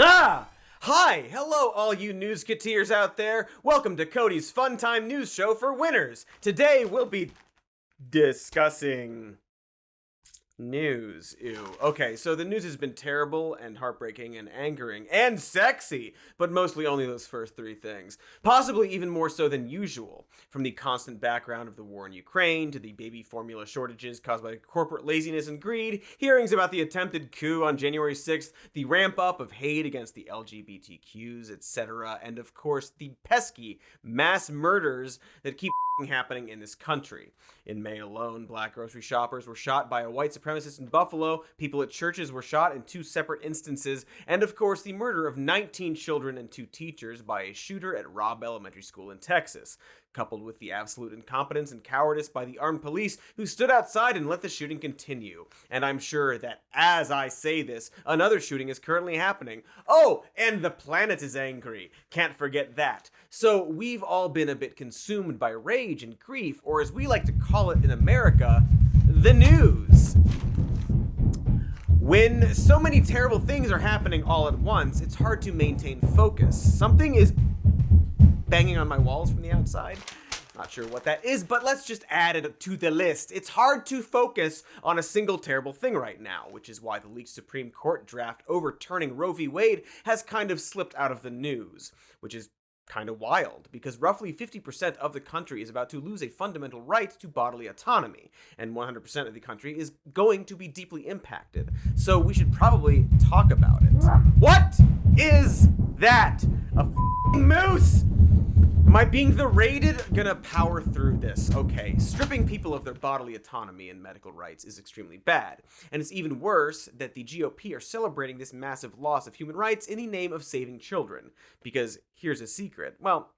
Ah! Hi! Hello, all you newsketeers out there. Welcome to Cody's Fun Time News Show for Winners. Today we'll be discussing news. Ew. Okay, so the news has been terrible and heartbreaking and angering and sexy, but mostly only those first three things. Possibly even more so than usual. From the constant background of the war in Ukraine to the baby formula shortages caused by corporate laziness and greed, hearings about the attempted coup on January 6th, the ramp up of hate against the LGBTQs, etc., and of course the pesky mass murders that keep happening in this country. In May alone, black grocery shoppers were shot by a white supremacist in Buffalo, people at churches were shot in 2 separate instances, and of course the murder of 19 children and 2 teachers by a shooter at Robb Elementary School in Texas, coupled with the absolute incompetence and cowardice by the armed police who stood outside and let the shooting continue. And I'm sure that as I say this, another shooting is currently happening. Oh, and the planet is angry. Can't forget that. So we've all been a bit consumed by rage and grief, or as we like to call it in America, the news. When so many terrible things are happening all at once, it's hard to maintain focus. Something is banging on my walls from the outside. Not sure what that is, but let's just add it to the list. It's hard to focus on a single terrible thing right now, which is why the leaked Supreme Court draft overturning Roe v. Wade has kind of slipped out of the news, which is kind of wild, because roughly 50% of the country is about to lose a fundamental right to bodily autonomy, and 100% of the country is going to be deeply impacted. So we should probably talk about it. What is that? A f***ing moose? Am I being the rated? Gonna power through this. Okay, stripping people of their bodily autonomy and medical rights is extremely bad. And it's even worse that the GOP are celebrating this massive loss of human rights in the name of saving children. Because here's a secret. Well,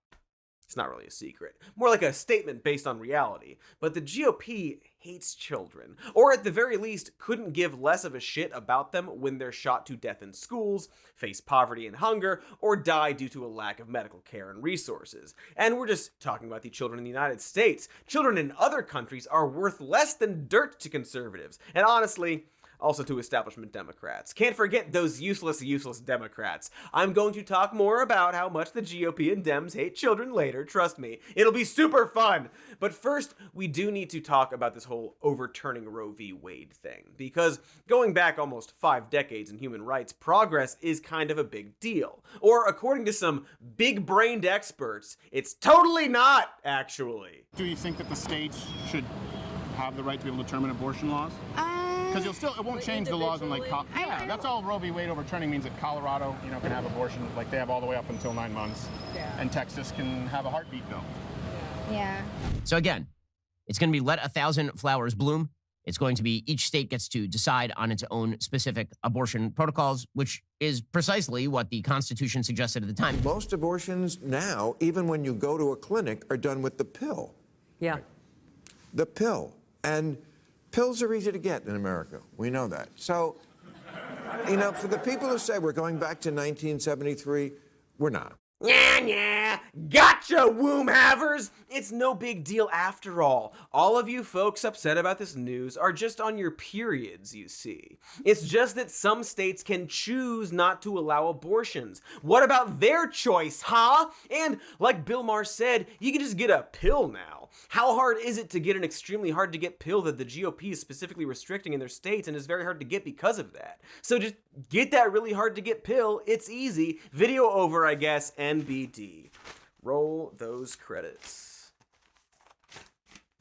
it's not really a secret. More like a statement based on reality. But the GOP hates children. Or at the very least, couldn't give less of a shit about them when they're shot to death in schools, face poverty and hunger, or die due to a lack of medical care and resources. And we're just talking about the children in the United States. Children in other countries are worth less than dirt to conservatives. And honestly, also to establishment Democrats. Can't forget those useless Democrats. I'm going to talk more about how much the GOP and Dems hate children later, trust me. It'll be super fun. But first, we do need to talk about this whole overturning Roe v. Wade thing. Because going back almost 5 decades in human rights, progress is kind of a big deal. Or according to some big-brained experts, it's totally not, actually. Do you think that the states should have the right to be able to determine abortion laws? Because it won't change the laws in yeah, that's all Roe v. Wade overturning means that Colorado, can have abortion, like they have all the way up until 9 months. Yeah. And Texas can have a heartbeat bill. Yeah. So again, it's going to be let 1,000 flowers bloom. It's going to be each state gets to decide on its own specific abortion protocols, which is precisely what the Constitution suggested at the time. Most abortions now, even when you go to a clinic, are done with the pill. Yeah. The pill. And pills are easy to get in America. We know that. So, for the people who say we're going back to 1973, we're not. Nah, gotcha, womb havers! It's no big deal after all. All of you folks upset about this news are just on your periods, you see. It's just that some states can choose not to allow abortions. What about their choice, huh? And like Bill Maher said, you can just get a pill now. How hard is it to get an extremely hard to get pill that the GOP is specifically restricting in their states and is very hard to get because of that? So just get that really hard to get pill. It's easy. Video over, I guess. NBD. Roll those credits.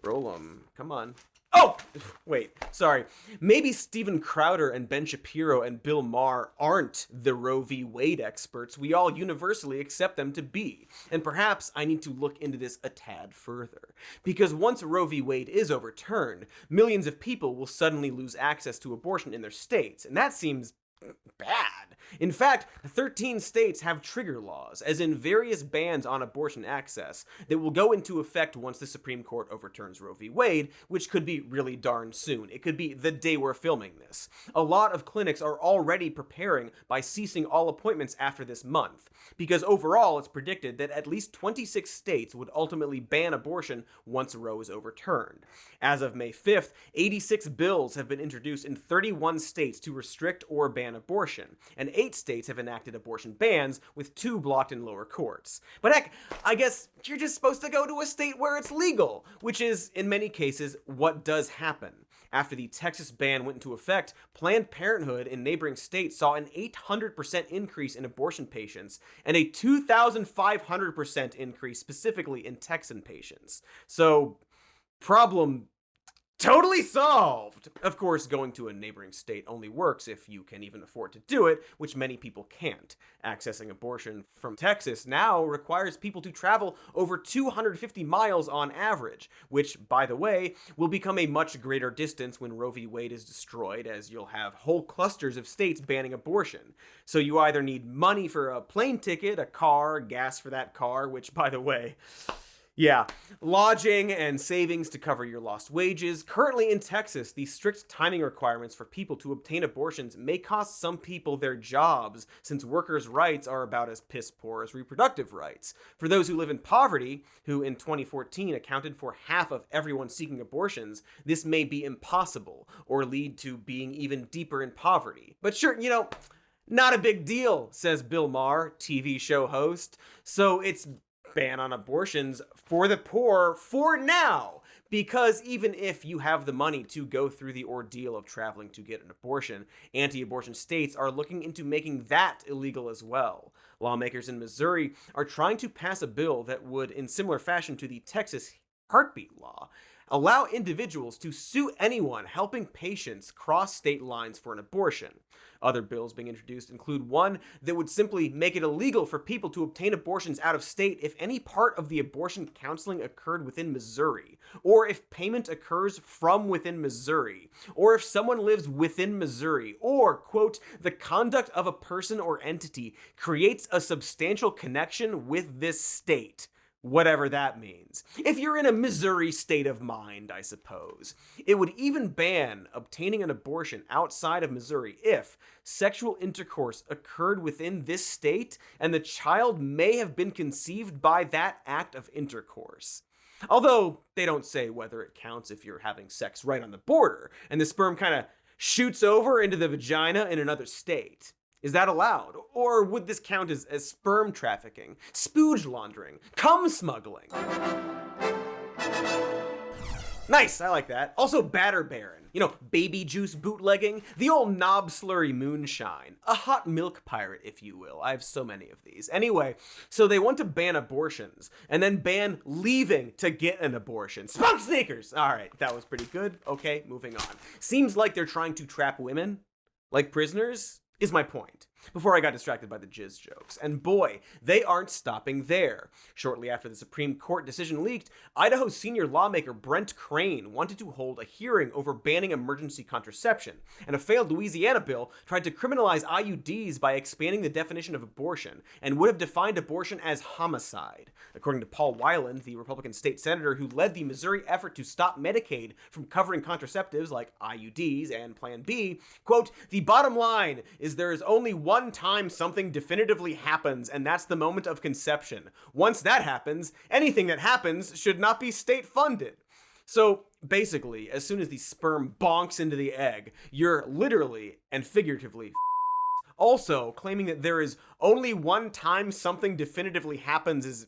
Roll them. Come on. Oh! Wait, sorry. Maybe Steven Crowder and Ben Shapiro and Bill Maher aren't the Roe v. Wade experts we all universally accept them to be. And perhaps I need to look into this a tad further. Because once Roe v. Wade is overturned, millions of people will suddenly lose access to abortion in their states. And that seems bad. In fact, 13 states have trigger laws, as in various bans on abortion access, that will go into effect once the Supreme Court overturns Roe v. Wade, which could be really darn soon. It could be the day we're filming this. A lot of clinics are already preparing by ceasing all appointments after this month, because overall it's predicted that at least 26 states would ultimately ban abortion once Roe is overturned. As of May 5th, 86 bills have been introduced in 31 states to restrict or ban ban abortion, and 8 states have enacted abortion bans, with 2 blocked in lower courts. But heck, I guess you're just supposed to go to a state where it's legal, which is, in many cases, what does happen. After the Texas ban went into effect, Planned Parenthood in neighboring states saw an 800% increase in abortion patients and a 2,500% increase specifically in Texan patients. So, problem totally solved! Of course, going to a neighboring state only works if you can even afford to do it, which many people can't. Accessing abortion from Texas now requires people to travel over 250 miles on average, which, by the way, will become a much greater distance when Roe v. Wade is destroyed, as you'll have whole clusters of states banning abortion. So you either need money for a plane ticket, a car, gas for that car, which, by the way, yeah, lodging and savings to cover your lost wages. Currently in Texas, the strict timing requirements for people to obtain abortions may cost some people their jobs, since workers' rights are about as piss poor as reproductive rights. For those who live in poverty, who in 2014 accounted for half of everyone seeking abortions, this may be impossible, or lead to being even deeper in poverty. But sure, not a big deal, says Bill Maher, TV show host. So it's ban on abortions for the poor for now, because even if you have the money to go through the ordeal of traveling to get an abortion, anti-abortion states are looking into making that illegal as well. Lawmakers in Missouri are trying to pass a bill that would, in similar fashion to the Texas heartbeat law, allow individuals to sue anyone helping patients cross state lines for an abortion. Other bills being introduced include one that would simply make it illegal for people to obtain abortions out of state if any part of the abortion counseling occurred within Missouri, or if payment occurs from within Missouri, or if someone lives within Missouri, or, quote, the conduct of a person or entity creates a substantial connection with this state. Whatever that means. If you're in a Missouri state of mind, I suppose. It would even ban obtaining an abortion outside of Missouri if sexual intercourse occurred within this state and the child may have been conceived by that act of intercourse. Although they don't say whether it counts if you're having sex right on the border and the sperm kind of shoots over into the vagina in another state. Is that allowed? Or would this count as sperm trafficking, spooge laundering, cum smuggling? Nice, I like that. Also batter baron, baby juice bootlegging, the old knob slurry moonshine, a hot milk pirate, if you will. I have so many of these. Anyway, so they want to ban abortions, and then ban leaving to get an abortion. Spunk sneakers! All right, that was pretty good. Okay, moving on. Seems like they're trying to trap women, like prisoners, is my point, before I got distracted by the jizz jokes. And boy, they aren't stopping there. Shortly after the Supreme Court decision leaked, Idaho's senior lawmaker Brent Crane wanted to hold a hearing over banning emergency contraception, and a failed Louisiana bill tried to criminalize IUDs by expanding the definition of abortion, and would have defined abortion as homicide. According to Paul Weiland, the Republican state senator who led the Missouri effort to stop Medicaid from covering contraceptives like IUDs and Plan B, quote, the bottom line is there is only one time something definitively happens, and that's the moment of conception. Once that happens, anything that happens should not be state funded. So basically, as soon as the sperm bonks into the egg, you're literally and figuratively Also, claiming that there is only one time something definitively happens is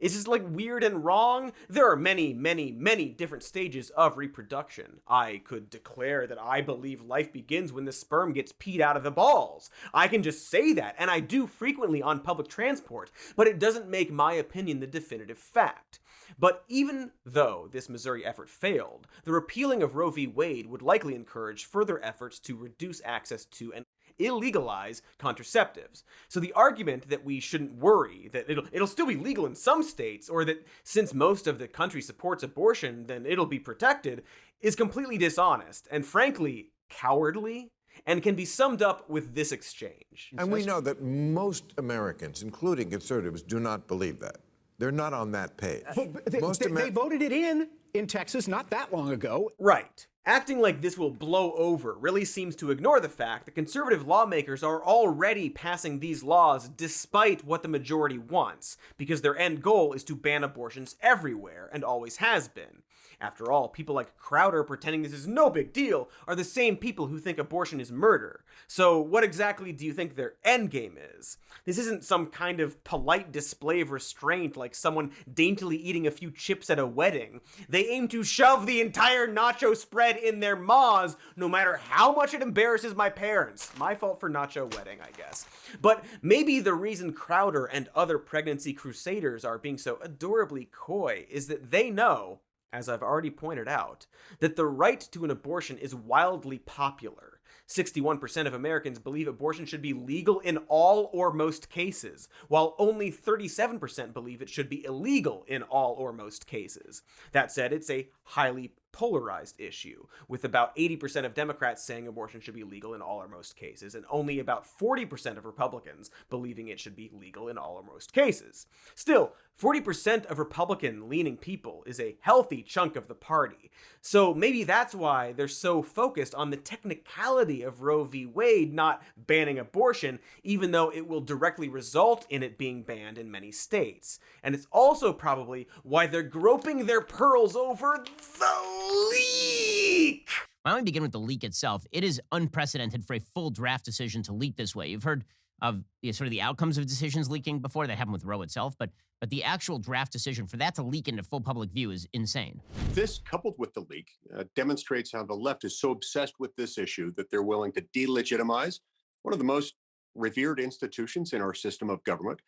just like weird and wrong. There are many, many, many different stages of reproduction. I could declare that I believe life begins when the sperm gets peed out of the balls. I can just say that, and I do frequently on public transport, but it doesn't make my opinion the definitive fact. But even though this Missouri effort failed, the repealing of Roe v. Wade would likely encourage further efforts to reduce access to and illegalize contraceptives. So the argument that we shouldn't worry, that it'll still be legal in some states, or that since most of the country supports abortion, then it'll be protected, is completely dishonest and frankly cowardly, and can be summed up with this exchange. And we know that most Americans, including conservatives, do not believe that. They're not on that page. They voted it in Texas not that long ago. Right. Acting like this will blow over really seems to ignore the fact that conservative lawmakers are already passing these laws despite what the majority wants, because their end goal is to ban abortions everywhere and always has been. After all, people like Crowder pretending this is no big deal are the same people who think abortion is murder. So what exactly do you think their endgame is? This isn't some kind of polite display of restraint like someone daintily eating a few chips at a wedding. They aim to shove the entire nacho spread in their maws, no matter how much it embarrasses my parents. My fault for nacho wedding, I guess. But maybe the reason Crowder and other pregnancy crusaders are being so adorably coy is that they know, as I've already pointed out, that the right to an abortion is wildly popular. 61% of Americans believe abortion should be legal in all or most cases, while only 37% believe it should be illegal in all or most cases. That said, it's a highly polarized issue, with about 80% of Democrats saying abortion should be legal in all or most cases, and only about 40% of Republicans believing it should be legal in all or most cases. Still, 40% of Republican-leaning people is a healthy chunk of the party, so maybe that's why they're so focused on the technicality of Roe v. Wade not banning abortion, even though it will directly result in it being banned in many states. And it's also probably why they're groping their pearls over the leak! Why don't we begin with the leak itself? It is unprecedented for a full draft decision to leak this way. You've heard of sort of the outcomes of decisions leaking before. That happened with Roe itself, but the actual draft decision, for that to leak into full public view, is insane. This, coupled with the leak, demonstrates how the left is so obsessed with this issue that they're willing to delegitimize one of the most revered institutions in our system of government,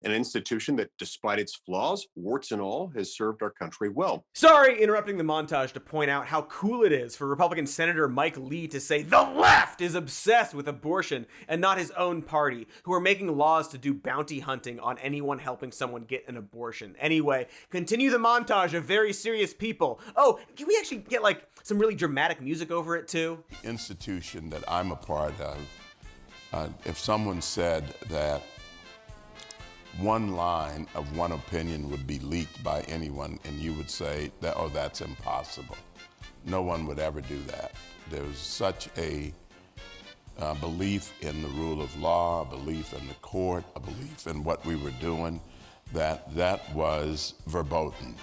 an institution that, despite its flaws, warts and all, has served our country well. Sorry, interrupting the montage to point out how cool it is for Republican Senator Mike Lee to say the left is obsessed with abortion and not his own party, who are making laws to do bounty hunting on anyone helping someone get an abortion. Anyway, continue the montage of very serious people. Oh, can we actually get like some really dramatic music over it too? Institution that I'm a part of, if someone said that one line of one opinion would be leaked by anyone, and you would say that, oh, that's impossible. No one would ever do that. There was such a belief in the rule of law, a belief in the court, a belief in what we were doing, that was verboten.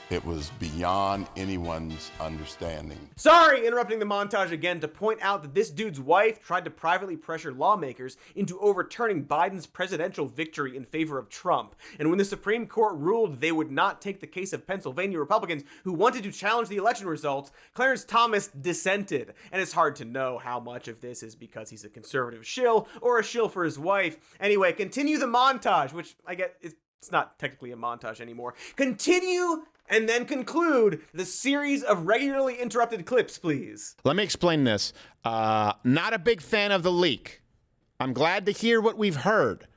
It was beyond anyone's understanding. Sorry, interrupting the montage again to point out that this dude's wife tried to privately pressure lawmakers into overturning Biden's presidential victory in favor of Trump. And when the Supreme Court ruled they would not take the case of Pennsylvania Republicans who wanted to challenge the election results, Clarence Thomas dissented. And it's hard to know how much of this is because he's a conservative shill or a shill for his wife. Anyway, continue the montage, which I get, it's not technically a montage anymore. Continue and then conclude the series of regularly interrupted clips, please. Let me explain this. Not a big fan of the leak. I'm glad to hear what we've heard.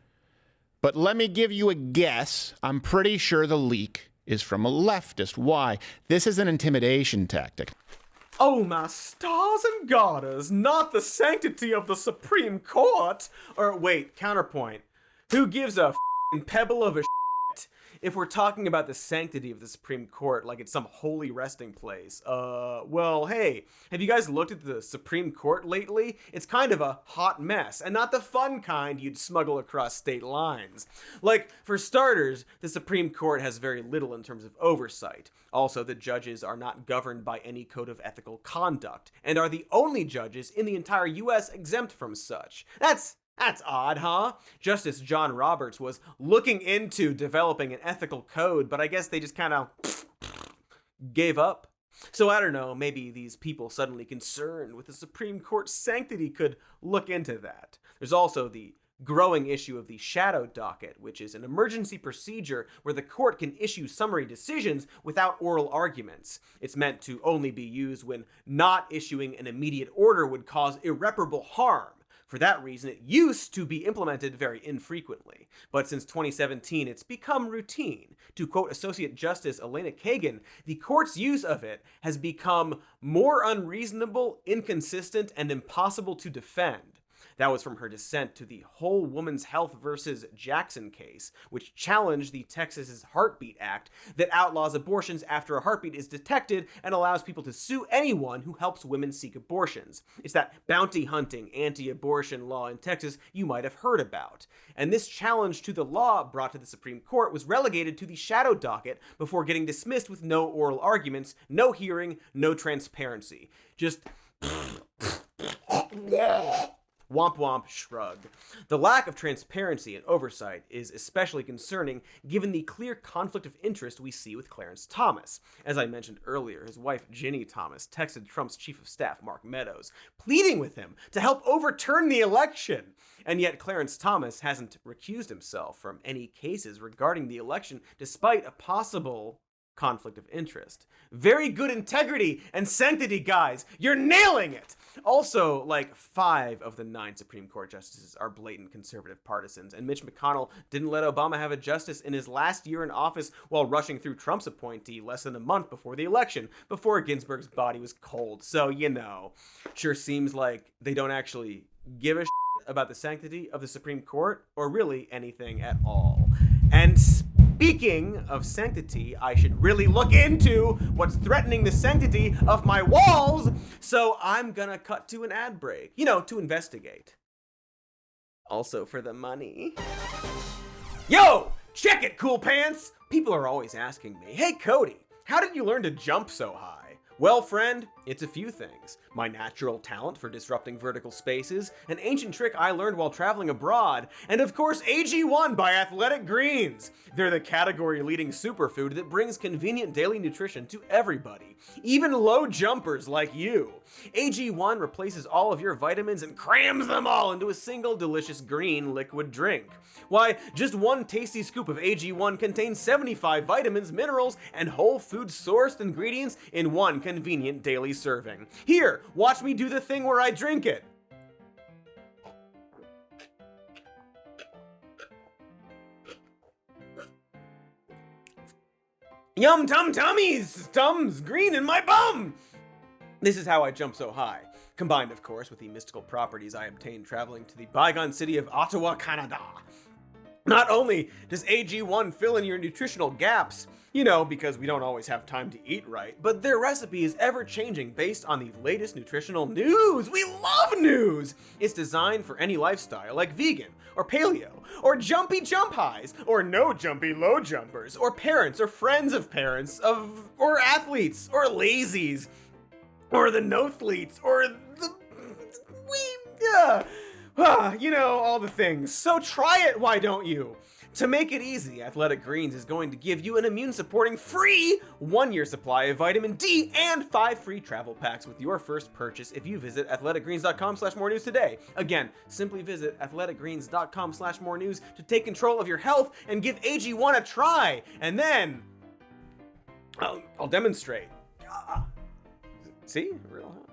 But let me give you a guess. I'm pretty sure the leak is from a leftist. Why? This is an intimidation tactic. Oh, my stars and garters, not the sanctity of the Supreme Court. Or wait, counterpoint. Who gives a pebble of a if we're talking about the sanctity of the Supreme Court like it's some holy resting place? Well, hey, have you guys looked at the Supreme Court lately? It's kind of a hot mess, and not the fun kind you'd smuggle across state lines. Like, for starters, the Supreme Court has very little in terms of oversight. Also, the judges are not governed by any code of ethical conduct, and are the only judges in the entire US exempt from such. That's odd, huh? Justice John Roberts was looking into developing an ethical code, but I guess they just kind of gave up. So I don't know, maybe these people suddenly concerned with the Supreme Court's sanctity could look into that. There's also the growing issue of the shadow docket, which is an emergency procedure where the court can issue summary decisions without oral arguments. It's meant to only be used when not issuing an immediate order would cause irreparable harm. For that reason, it used to be implemented very infrequently, but since 2017, it's become routine. To quote Associate Justice Elena Kagan, the court's use of it has become more unreasonable, inconsistent, and impossible to defend. That was from her dissent to the Whole Woman's Health versus Jackson case, which challenged the Texas's Heartbeat Act that outlaws abortions after a heartbeat is detected and allows people to sue anyone who helps women seek abortions. It's that bounty hunting, anti-abortion law in Texas you might have heard about. And this challenge to the law brought to the Supreme Court was relegated to the shadow docket before getting dismissed with no oral arguments, no hearing, no transparency. Just womp womp shrug. The lack of transparency and oversight is especially concerning given the clear conflict of interest we see with Clarence Thomas. As I mentioned earlier, his wife Ginny Thomas texted Trump's chief of staff Mark Meadows, pleading with him to help overturn the election. And yet Clarence Thomas hasn't recused himself from any cases regarding the election despite a possible conflict of interest. Very good integrity and sanctity, guys. You're nailing it. Also, like 5 of the 9 Supreme Court justices are blatant conservative partisans, and Mitch McConnell didn't let Obama have a justice in his last year in office while rushing through Trump's appointee less than a month before the election, before Ginsburg's body was cold. So, sure seems like they don't actually give a shit about the sanctity of the Supreme Court, or really anything at all. And speaking of sanctity, I should really look into what's threatening the sanctity of my walls, so I'm gonna cut to an ad break, to investigate. Also for the money. Yo, check it, cool pants! People are always asking me, hey Cody, how did you learn to jump so high? Well, friend, it's a few things. My natural talent for disrupting vertical spaces, an ancient trick I learned while traveling abroad, and of course AG1 by Athletic Greens. They're the category-leading superfood that brings convenient daily nutrition to everybody, even low jumpers like you. AG1 replaces all of your vitamins and crams them all into a single delicious green liquid drink. Why, just one tasty scoop of AG1 contains 75 vitamins, minerals, and whole food sourced ingredients in one convenient daily serving. Here, watch me do the thing where I drink it. Yum tum tummies! Tums green in my bum! This is how I jump so high. Combined, of course, with the mystical properties I obtained traveling to the bygone city of Ottawa, Canada. Not only does AG1 fill in your nutritional gaps, because we don't always have time to eat right, but their recipe is ever-changing based on the latest nutritional news. We love news! It's designed for any lifestyle, like vegan, or paleo, or jumpy jump highs, or no jumpy low jumpers, or parents, or friends of parents, or athletes, or lazies, or the no-thletes, or the... all the things. So try it, why don't you? To make it easy, Athletic Greens is going to give you an immune-supporting free 1-year supply of vitamin D and 5 free travel packs with your first purchase if you visit athleticgreens.com/more-news today. Again, simply visit athleticgreens.com/more-news to take control of your health and give AG1 a try. And then I'll demonstrate. See? Real hot.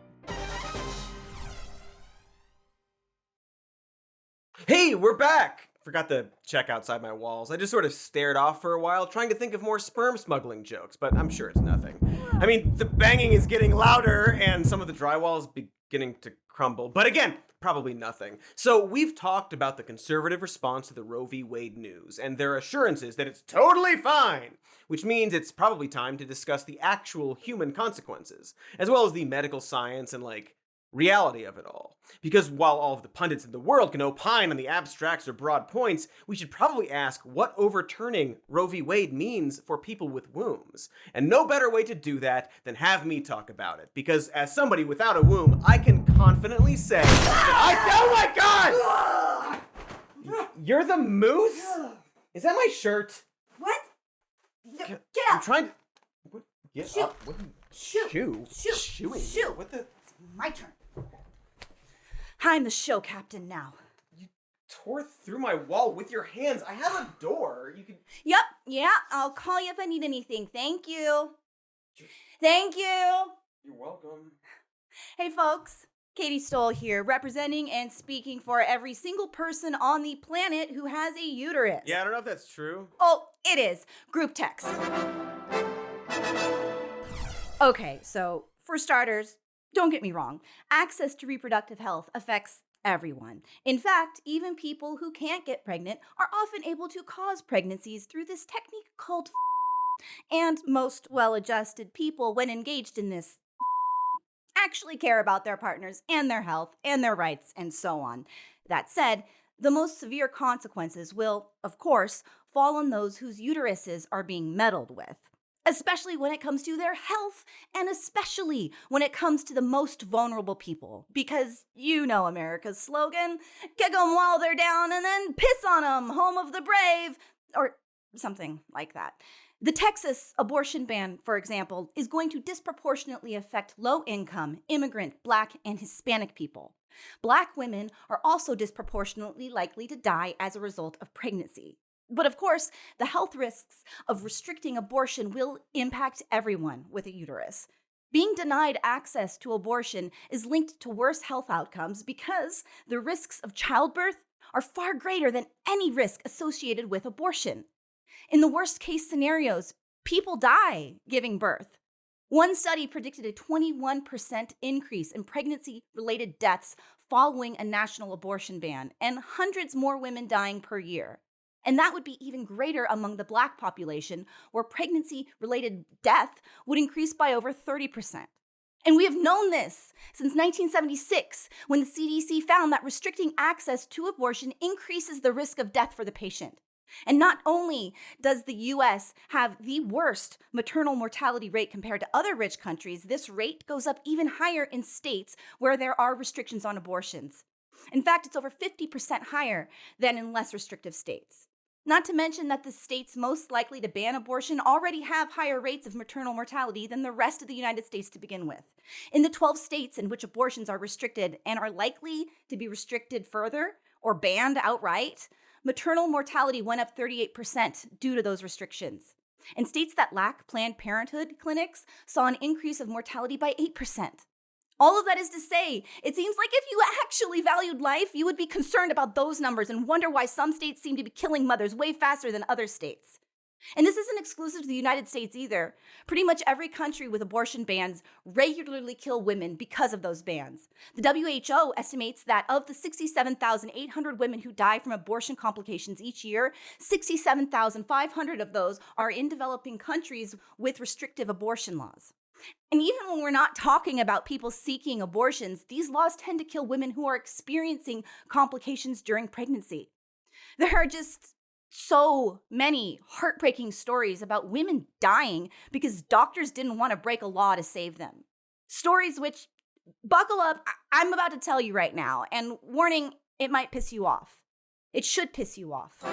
Hey, we're back! Forgot to check outside my walls. I just sort of stared off for a while, trying to think of more sperm smuggling jokes, but I'm sure it's nothing. I mean, the banging is getting louder, and some of the drywall is beginning to crumble. But again, probably nothing. So we've talked about the conservative response to the Roe v. Wade news, and their assurances that it's totally fine, which means it's probably time to discuss the actual human consequences, as well as the medical science and, reality of it all. Because while all of the pundits in the world can opine on the abstracts or broad points, we should probably ask what overturning Roe v. Wade means for people with wombs. And no better way to do that than have me talk about it. Because as somebody without a womb, I can confidently say that oh my god! You're the moose? Is that my shirt? What? Get up! I'm trying to... What? Get Shoot. up. What? Shoo. Shooing. Shoot. What the... It's my turn. I'm the show captain now. You tore through my wall with your hands. I have a door. You could... Yep. Yeah, I'll call you if I need anything. Thank you. Thank you. You're welcome. Hey, folks. Katy Stoll here, representing and speaking for every single person on the planet who has a uterus. Yeah, I don't know if that's true. Oh, it is. Group text. Okay, so for starters, don't get me wrong, access to reproductive health affects everyone. In fact, even people who can't get pregnant are often able to cause pregnancies through this technique called and most well-adjusted people, when engaged in this, actually care about their partners and their health and their rights and so on. That said, the most severe consequences will, of course, fall on those whose uteruses are being meddled with, especially when it comes to their health and especially when it comes to the most vulnerable people. Because you know America's slogan, kick 'em while they're down and then piss on 'em, home of the brave, or something like that. The Texas abortion ban, for example, is going to disproportionately affect low-income, immigrant, Black, and Hispanic people. Black women are also disproportionately likely to die as a result of pregnancy. But of course, the health risks of restricting abortion will impact everyone with a uterus. Being denied access to abortion is linked to worse health outcomes because the risks of childbirth are far greater than any risk associated with abortion. In the worst case scenarios, people die giving birth. One study predicted a 21% increase in pregnancy-related deaths following a national abortion ban, and hundreds more women dying per year. And that would be even greater among the Black population, where pregnancy-related death would increase by over 30%. And we have known this since 1976, when the CDC found that restricting access to abortion increases the risk of death for the patient. And not only does the US have the worst maternal mortality rate compared to other rich countries, this rate goes up even higher in states where there are restrictions on abortions. In fact, it's over 50% higher than in less restrictive states. Not to mention that the states most likely to ban abortion already have higher rates of maternal mortality than the rest of the United States to begin with. In the 12 states in which abortions are restricted and are likely to be restricted further or banned outright, maternal mortality went up 38% due to those restrictions. And states that lack Planned Parenthood clinics saw an increase of mortality by 8%. All of that is to say, it seems like if you actually valued life, you would be concerned about those numbers and wonder why some states seem to be killing mothers way faster than other states. And this isn't exclusive to the United States either. Pretty much every country with abortion bans regularly kill women because of those bans. The WHO estimates that of the 67,800 women who die from abortion complications each year, 67,500 of those are in developing countries with restrictive abortion laws. And even when we're not talking about people seeking abortions, these laws tend to kill women who are experiencing complications during pregnancy. There are just so many heartbreaking stories about women dying because doctors didn't want to break a law to save them. Stories which, buckle up, I'm about to tell you right now, and warning, it might piss you off. It should piss you off.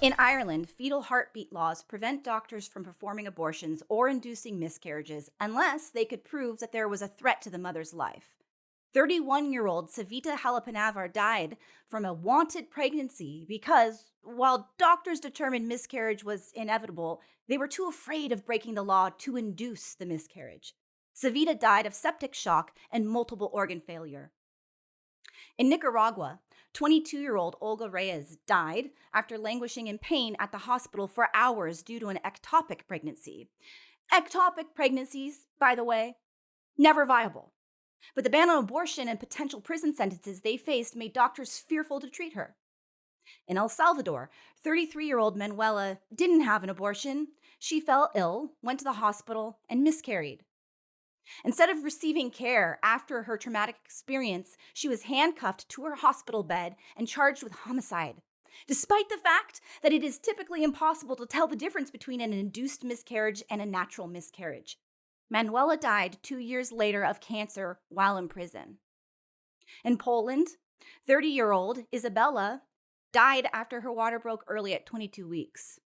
In Ireland, fetal heartbeat laws prevent doctors from performing abortions or inducing miscarriages unless they could prove that there was a threat to the mother's life. 31-year-old Savita Halapanavar died from a wanted pregnancy because, while doctors determined miscarriage was inevitable, they were too afraid of breaking the law to induce the miscarriage. Savita died of septic shock and multiple organ failure. In Nicaragua, 22-year-old Olga Reyes died after languishing in pain at the hospital for hours due to an ectopic pregnancy. Ectopic pregnancies, by the way, never viable. But the ban on abortion and potential prison sentences they faced made doctors fearful to treat her. In El Salvador, 33-year-old Manuela didn't have an abortion. She fell ill, went to the hospital, and miscarried. Instead of receiving care after her traumatic experience, she was handcuffed to her hospital bed and charged with homicide, despite the fact that it is typically impossible to tell the difference between an induced miscarriage and a natural miscarriage. Manuela died 2 years later of cancer while in prison. In Poland, 30-year-old Isabella died after her water broke early at 22 weeks.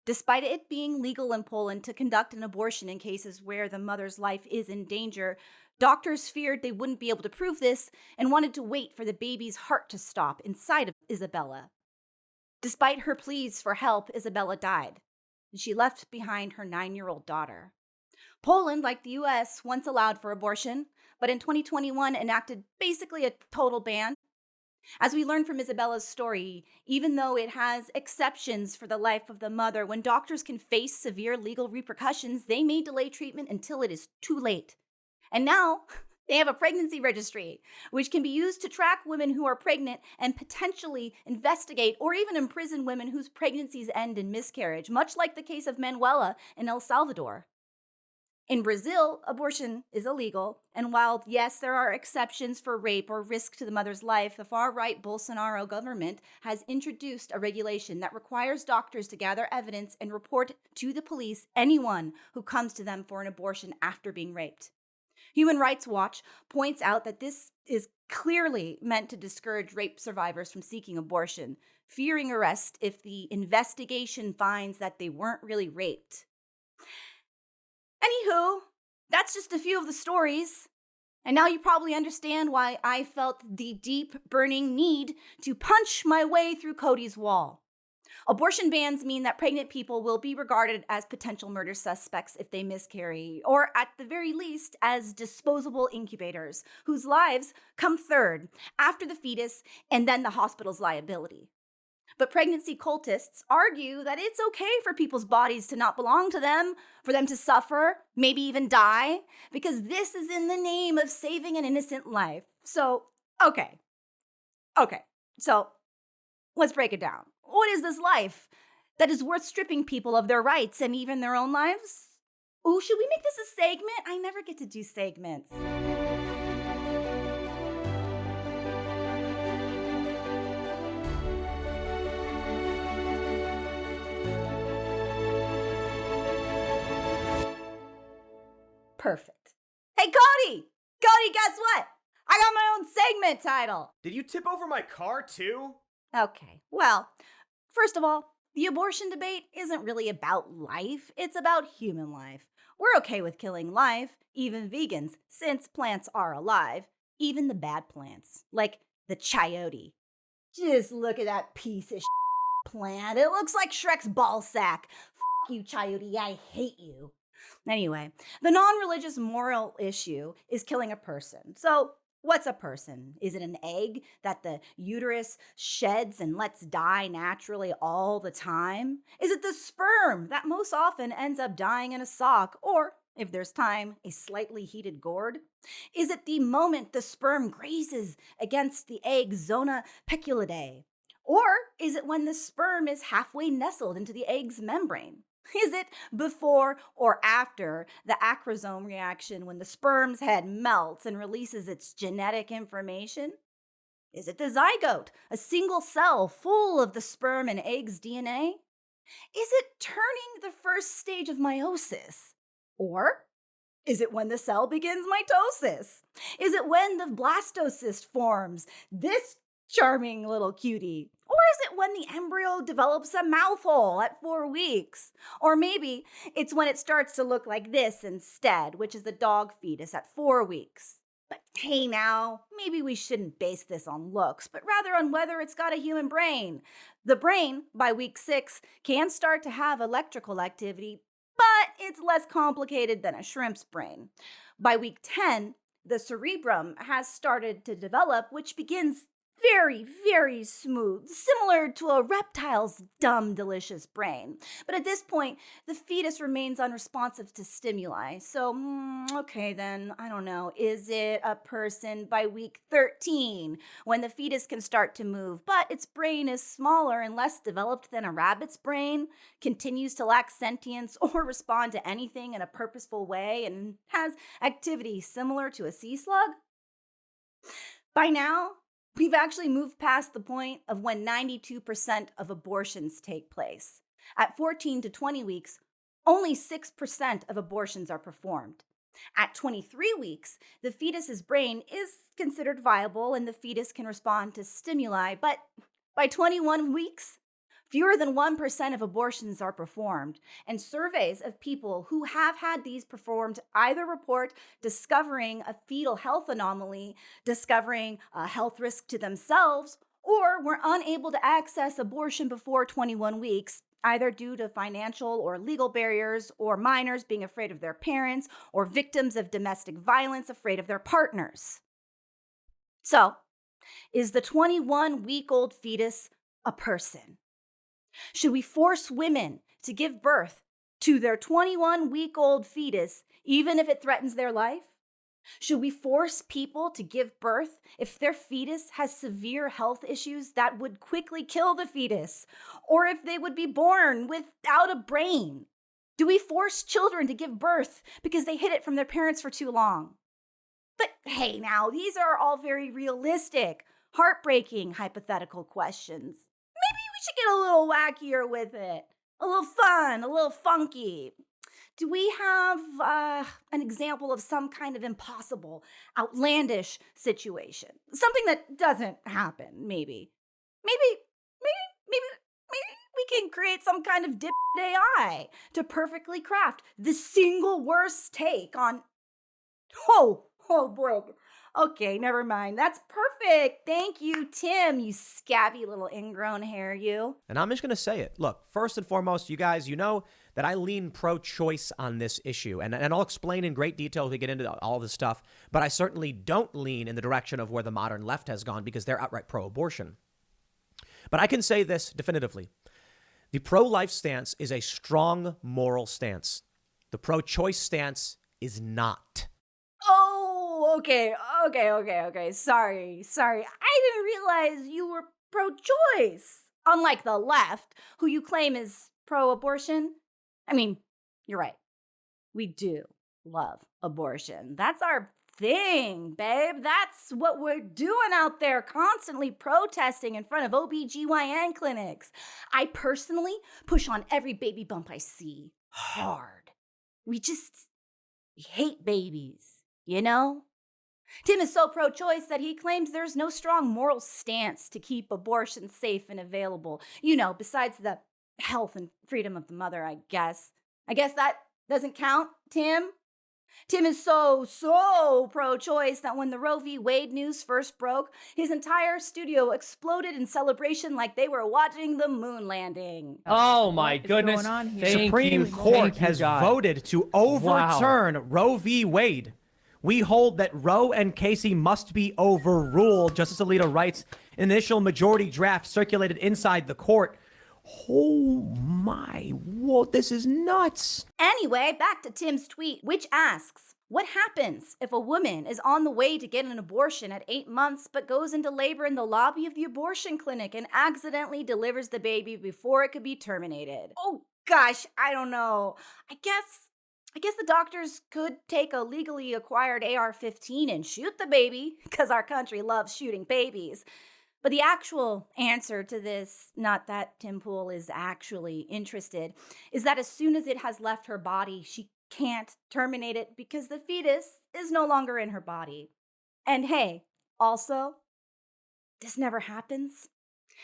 Despite it being legal in Poland to conduct an abortion in cases where the mother's life is in danger, doctors feared they wouldn't be able to prove this and wanted to wait for the baby's heart to stop inside of Isabella. Despite her pleas for help, Isabella died, and she left behind her 9-year-old daughter. Poland, like the US, once allowed for abortion, but in 2021 enacted basically a total ban. As we learned from Isabella's story, even though it has exceptions for the life of the mother, when doctors can face severe legal repercussions, they may delay treatment until it is too late. And now, They have a pregnancy registry, which can be used to track women who are pregnant and potentially investigate or even imprison women whose pregnancies end in miscarriage, much like the case of Manuela in El Salvador. In Brazil, abortion is illegal, and while, yes, there are exceptions for rape or risk to the mother's life, the far-right Bolsonaro government has introduced a regulation that requires doctors to gather evidence and report to the police anyone who comes to them for an abortion after being raped. Human Rights Watch points out that this is clearly meant to discourage rape survivors from seeking abortion, fearing arrest if the investigation finds that they weren't really raped. Anywho, that's just a few of the stories. And now you probably understand why I felt the deep, burning need to punch my way through Cody's wall. Abortion bans mean that pregnant people will be regarded as potential murder suspects if they miscarry, or at the very least, as disposable incubators, whose lives come third, after the fetus and then the hospital's liability. But pregnancy cultists argue that it's okay for people's bodies to not belong to them, for them to suffer, maybe even die, because this is in the name of saving an innocent life. So, okay, so let's break it down. What is this life that is worth stripping people of their rights and even their own lives? Ooh, should we make this a segment? I never get to do segments. Perfect. Hey, Cody! Cody, guess what? I got my own segment title. Did you tip over my car too? Okay, well, first of all, the abortion debate isn't really about life, it's about human life. We're okay with killing life, even vegans, since plants are alive, even the bad plants, like the chayote. Just look at that piece of plant. It looks like Shrek's ball sack. F you, chayote, I hate you. Anyway, the non-religious moral issue is killing a person. So, what's a person? Is it an egg that the uterus sheds and lets die naturally all the time? Is it the sperm that most often ends up dying in a sock, or, if there's time, a slightly heated gourd? Is it the moment the sperm grazes against the egg zona peculidae? Or is it when the sperm is halfway nestled into the egg's membrane? Is it before or after the acrosome reaction when the sperm's head melts and releases its genetic information? Is it the zygote, a single cell full of the sperm and egg's DNA? Is it turning the first stage of meiosis? Or is it when the cell begins mitosis? Is it when the blastocyst forms, this charming little cutie? Or is it when the embryo develops a mouth hole at 4 weeks? Or maybe it's when it starts to look like this instead, which is a dog fetus at 4 weeks. But hey now, maybe we shouldn't base this on looks, but rather on whether it's got a human brain. The brain, by week 6, can start to have electrical activity, but it's less complicated than a shrimp's brain. By week 10, the cerebrum has started to develop, which begins very, very smooth, similar to a reptile's dumb, delicious brain. But at this point, the fetus remains unresponsive to stimuli. So, okay then, I don't know, is it a person by week 13, when the fetus can start to move, but its brain is smaller and less developed than a rabbit's brain, continues to lack sentience or respond to anything in a purposeful way, and has activity similar to a sea slug? By now, we've actually moved past the point of when 92% of abortions take place. At 14 to 20 weeks, only 6% of abortions are performed. At 23 weeks, the fetus's brain is considered viable and the fetus can respond to stimuli, but by 21 weeks, fewer than 1% of abortions are performed, and surveys of people who have had these performed either report discovering a fetal health anomaly, discovering a health risk to themselves, or were unable to access abortion before 21 weeks, either due to financial or legal barriers, or minors being afraid of their parents, or victims of domestic violence afraid of their partners. So, is the 21-week-old fetus a person? Should we force women to give birth to their 21-week-old fetus, even if it threatens their life? Should we force people to give birth if their fetus has severe health issues that would quickly kill the fetus, or if they would be born without a brain? Do we force children to give birth because they hid it from their parents for too long? But hey, now, these are all very realistic, heartbreaking hypothetical questions. Maybe we should get a little wackier with it, a little fun, a little funky. Do we have an example of some kind of impossible, outlandish situation? Something that doesn't happen, maybe. Maybe we can create some kind of dip AI to perfectly craft the single worst take on... Oh boy. Okay, never mind. That's perfect. Thank you, Tim, you scabby little ingrown hair, you. And I'm just going to say it. Look, first and foremost, you guys, you know that I lean pro-choice on this issue. And I'll explain in great detail as we get into all this stuff. But I certainly don't lean in the direction of where the modern left has gone because they're outright pro-abortion. But I can say this definitively. The pro-life stance is a strong moral stance. The pro-choice stance is not. Oh, okay. Sorry. I didn't realize you were pro-choice. Unlike the left, who you claim is pro-abortion. I mean, you're right. We do love abortion. That's our thing, babe. That's what we're doing out there, constantly protesting in front of OBGYN clinics. I personally push on every baby bump I see. Hard. We hate babies, you know? Tim is so pro-choice that he claims there's no strong moral stance to keep abortion safe and available. You know, besides the health and freedom of the mother, I guess. I guess that doesn't count, Tim? Tim is so pro-choice that when the Roe v. Wade news first broke, his entire studio exploded in celebration like they were watching the moon landing. Oh my goodness. Supreme Court has voted to overturn Roe v. Wade. We hold that Roe and Casey must be overruled. Justice Alito writes, initial majority draft circulated inside the court. Oh my, whoa, this is nuts. Anyway, back to Tim's tweet, which asks, what happens if a woman is on the way to get an abortion at 8 months but goes into labor in the lobby of the abortion clinic and accidentally delivers the baby before it could be terminated? Oh gosh, I don't know. I guess the doctors could take a legally acquired AR-15 and shoot the baby, because our country loves shooting babies. But the actual answer to this, not that Tim Pool is actually interested, is that as soon as it has left her body, she can't terminate it because the fetus is no longer in her body. And hey, also, this never happens.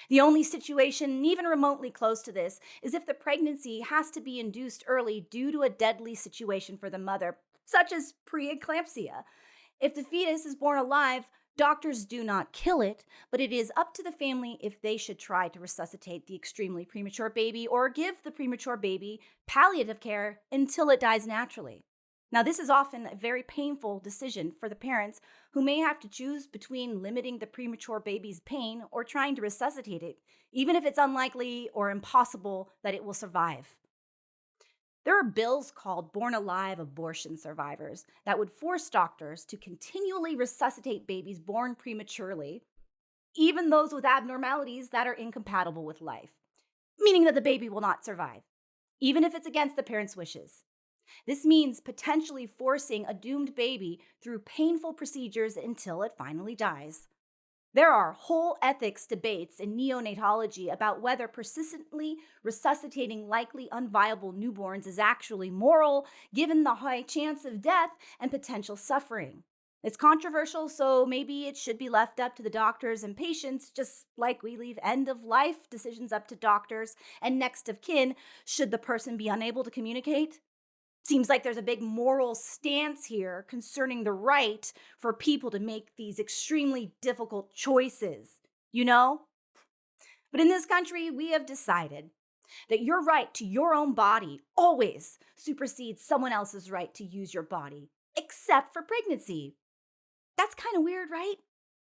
The only situation even remotely close to this is if the pregnancy has to be induced early due to a deadly situation for the mother, such as preeclampsia. If the fetus is born alive, doctors do not kill it, but it is up to the family if they should try to resuscitate the extremely premature baby or give the premature baby palliative care until it dies naturally. Now, this is often a very painful decision for the parents who may have to choose between limiting the premature baby's pain or trying to resuscitate it, even if it's unlikely or impossible that it will survive. There are bills called Born Alive Abortion Survivors that would force doctors to continually resuscitate babies born prematurely, even those with abnormalities that are incompatible with life, meaning that the baby will not survive, even if it's against the parents' wishes. This means potentially forcing a doomed baby through painful procedures until it finally dies. There are whole ethics debates in neonatology about whether persistently resuscitating likely unviable newborns is actually moral, given the high chance of death and potential suffering. It's controversial, so maybe it should be left up to the doctors and patients, just like we leave end-of-life decisions up to doctors and next of kin should the person be unable to communicate. Seems like there's a big moral stance here concerning the right for people to make these extremely difficult choices, you know? But in this country, we have decided that your right to your own body always supersedes someone else's right to use your body, except for pregnancy. That's kind of weird, right?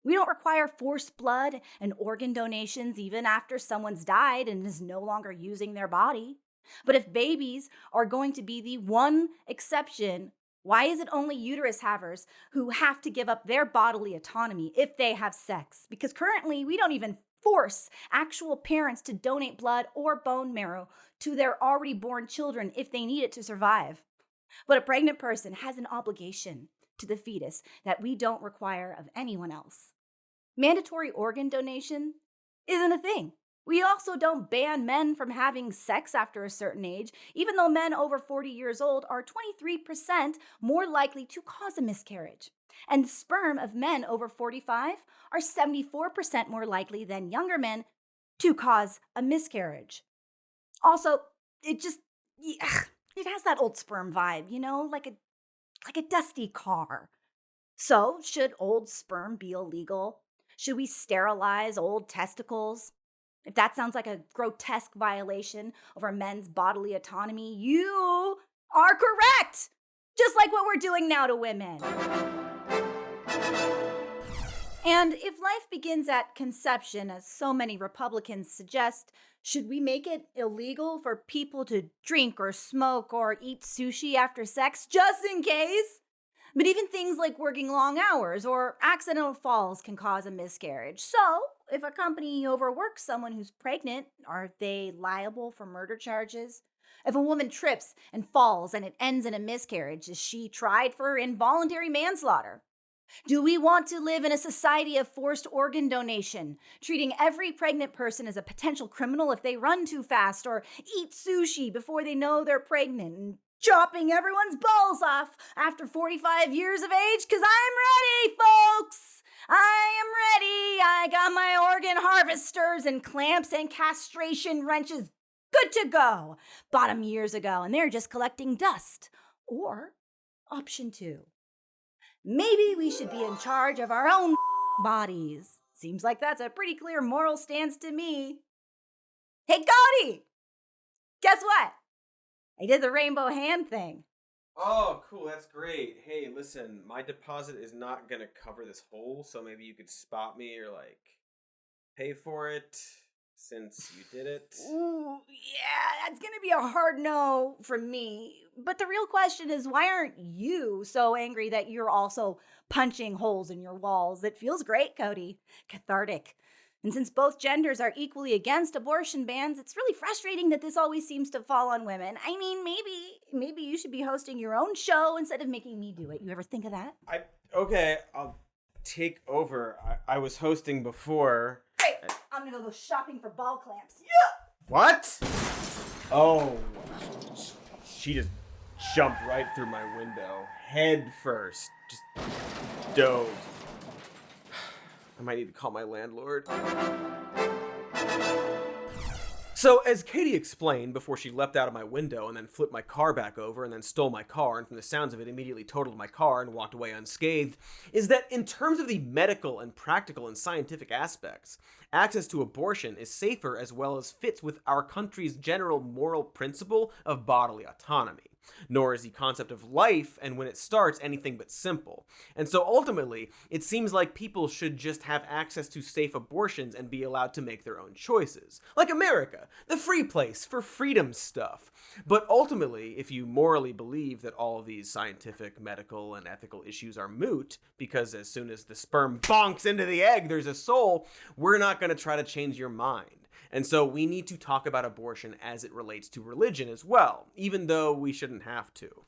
We don't require forced blood and organ donations even after someone's died and is no longer using their body. But if babies are going to be the one exception, Why is it only uterus havers who have to give up their bodily autonomy if they have sex? Because currently we don't even force actual parents to donate blood or bone marrow to their already born children if they need it to survive. But a pregnant person has an obligation to the fetus that we don't require of anyone else. Mandatory organ donation isn't a thing. We also don't ban men from having sex after a certain age, even though men over 40 years old are 23% more likely to cause a miscarriage. And the sperm of men over 45 are 74% more likely than younger men to cause a miscarriage. Also, it has that old sperm vibe, like a dusty car. So, should old sperm be illegal? Should we sterilize old testicles? If that sounds like a grotesque violation of our men's bodily autonomy, you are correct! Just like what we're doing now to women. And if life begins at conception, as so many Republicans suggest, should we make it illegal for people to drink or smoke or eat sushi after sex, just in case? But even things like working long hours or accidental falls can cause a miscarriage. So, if a company overworks someone who's pregnant, are they liable for murder charges? If a woman trips and falls and it ends in a miscarriage, is she tried for involuntary manslaughter? Do we want to live in a society of forced organ donation, treating every pregnant person as a potential criminal if they run too fast or eat sushi before they know they're pregnant, and chopping everyone's balls off after 45 years of age? 'Cause I'm ready, folks! I am ready! I got my organ harvesters and clamps and castration wrenches good to go. Bought them years ago and they're just collecting dust. Or, option 2. Maybe we should be in charge of our own bodies. Seems like that's a pretty clear moral stance to me. Hey, Cody! Guess what? I did the rainbow hand thing. Oh, cool. That's great. Hey, listen, my deposit is not going to cover this hole, so maybe you could spot me or, pay for it since you did it. Ooh, yeah, that's gonna be a hard no from me. But the real question is, why aren't you so angry that you're also punching holes in your walls? It feels great, Cody. Cathartic. And since both genders are equally against abortion bans, it's really frustrating that this always seems to fall on women. I mean, maybe you should be hosting your own show instead of making me do it. You ever think of that? Okay, I'll take over. I was hosting before. Hey, I'm gonna go shopping for ball clamps. Yeah! What? Oh, she just jumped right through my window, head first. Just dove. I might need to call my landlord. So, as Katy explained before she leapt out of my window and then flipped my car back over and then stole my car, and from the sounds of it immediately totaled my car and walked away unscathed, is that in terms of the medical and practical and scientific aspects, access to abortion is safer as well as fits with our country's general moral principle of bodily autonomy. Nor is the concept of life and when it starts anything but simple. And so ultimately, it seems like people should just have access to safe abortions and be allowed to make their own choices. Like America, the free place for freedom stuff. But ultimately, if you morally believe that all of these scientific, medical, and ethical issues are moot, because as soon as the sperm bonks into the egg, there's a soul, we're not going to try to change your mind. And so we need to talk about abortion as it relates to religion as well, even though we shouldn't have to.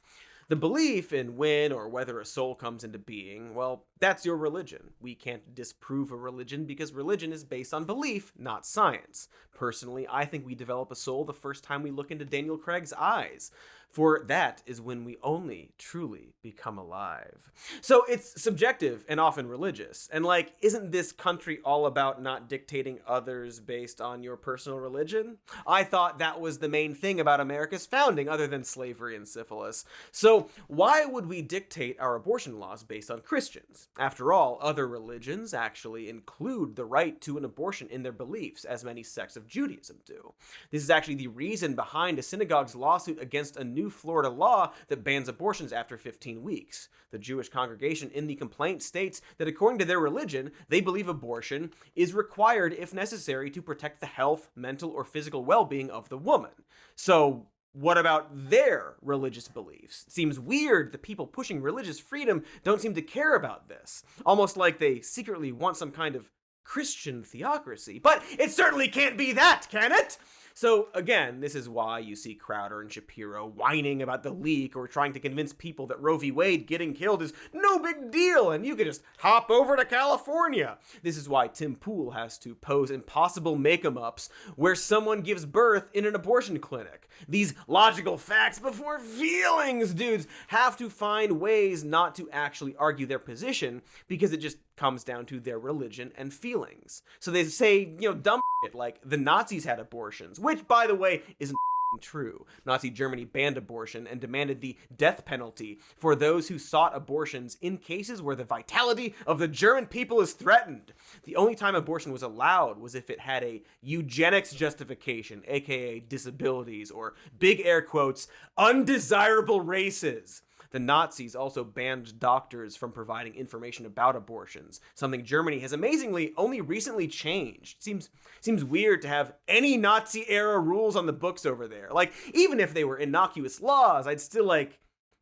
The belief in when or whether a soul comes into being, well, that's your religion. We can't disprove a religion because religion is based on belief, not science. Personally, I think we develop a soul the first time we look into Daniel Craig's eyes. For that is when we only truly become alive. So it's subjective and often religious. And isn't this country all about not dictating others based on your personal religion? I thought that was the main thing about America's founding, other than slavery and syphilis. So why would we dictate our abortion laws based on Christians? After all, other religions actually include the right to an abortion in their beliefs, as many sects of Judaism do. This is actually the reason behind a synagogue's lawsuit against a new Florida law that bans abortions after 15 weeks. The Jewish congregation in the complaint states that according to their religion, they believe abortion is required if necessary to protect the health, mental, or physical well-being of the woman. So what about their religious beliefs? It seems weird the people pushing religious freedom don't seem to care about this. Almost like they secretly want some kind of Christian theocracy. But it certainly can't be that, can it? So again, this is why you see Crowder and Shapiro whining about the leak or trying to convince people that Roe v. Wade getting killed is no big deal and you can just hop over to California. This is why Tim Pool has to pose impossible make-em-ups where someone gives birth in an abortion clinic. These logical facts before feelings dudes have to find ways not to actually argue their position because it just comes down to their religion and feelings. So they say, dumb shit like the Nazis had abortions, which, by the way, isn't true. Nazi Germany banned abortion and demanded the death penalty for those who sought abortions in cases where the vitality of the German people is threatened. The only time abortion was allowed was if it had a eugenics justification, aka disabilities, or big air quotes, undesirable races. The Nazis also banned doctors from providing information about abortions, something Germany has amazingly only recently changed. Seems weird to have any Nazi-era rules on the books over there. Like, even if they were innocuous laws, I'd still,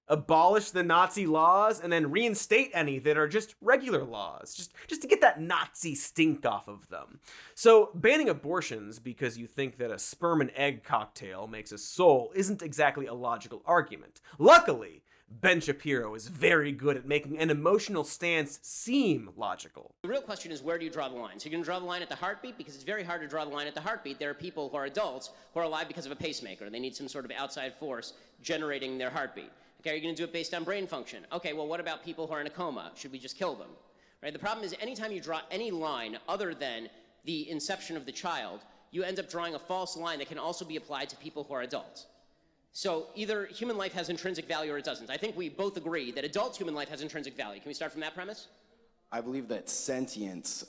abolish the Nazi laws and then reinstate any that are just regular laws, just to get that Nazi stink off of them. So banning abortions because you think that a sperm and egg cocktail makes a soul isn't exactly a logical argument. Luckily, Ben Shapiro is very good at making an emotional stance seem logical. The real question is, where do you draw the line? So you're going to draw the line at the heartbeat? Because it's very hard to draw the line at the heartbeat. There are people who are adults who are alive because of a pacemaker. They need some sort of outside force generating their heartbeat. Okay, are you going to do it based on brain function? Okay, well, what about people who are in a coma? Should we just kill them? Right? The problem is, anytime you draw any line other than the inception of the child, you end up drawing a false line that can also be applied to people who are adults. So either human life has intrinsic value or it doesn't. I think we both agree that adult human life has intrinsic value. Can we start from that premise? I believe that sentience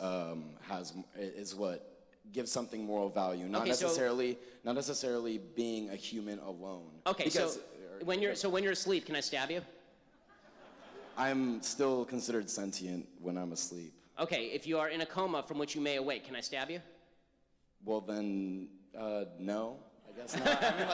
is what gives something moral value, not necessarily being a human alone. Okay, because, so when you're asleep, can I stab you? I'm still considered sentient when I'm asleep. Okay, if you are in a coma from which you may awake, can I stab you? Well then, no. I guess not. I mean,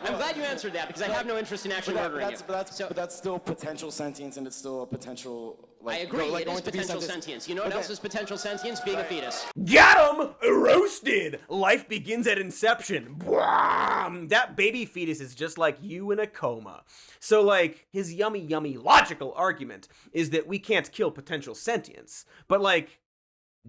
I'm glad you answered that because I have no interest in actually murdering you. But that's still potential sentience, and it's still a potential. I agree. It is potential sentience. You know what else is potential sentience? Being a fetus. Got him! Roasted! Life begins at inception. Bwam! That baby fetus is just like you in a coma. So, his yummy logical argument is that we can't kill potential sentience. But,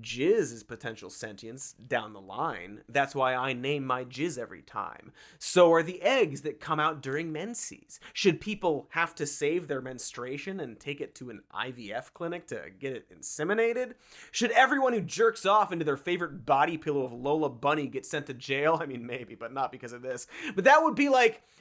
jizz is potential sentience down the line. That's why I name my jizz every time. So are the eggs that come out during menses. Should people have to save their menstruation and take it to an IVF clinic to get it inseminated? Should everyone who jerks off into their favorite body pillow of Lola Bunny get sent to jail? I mean, maybe, but not because of this. But that would be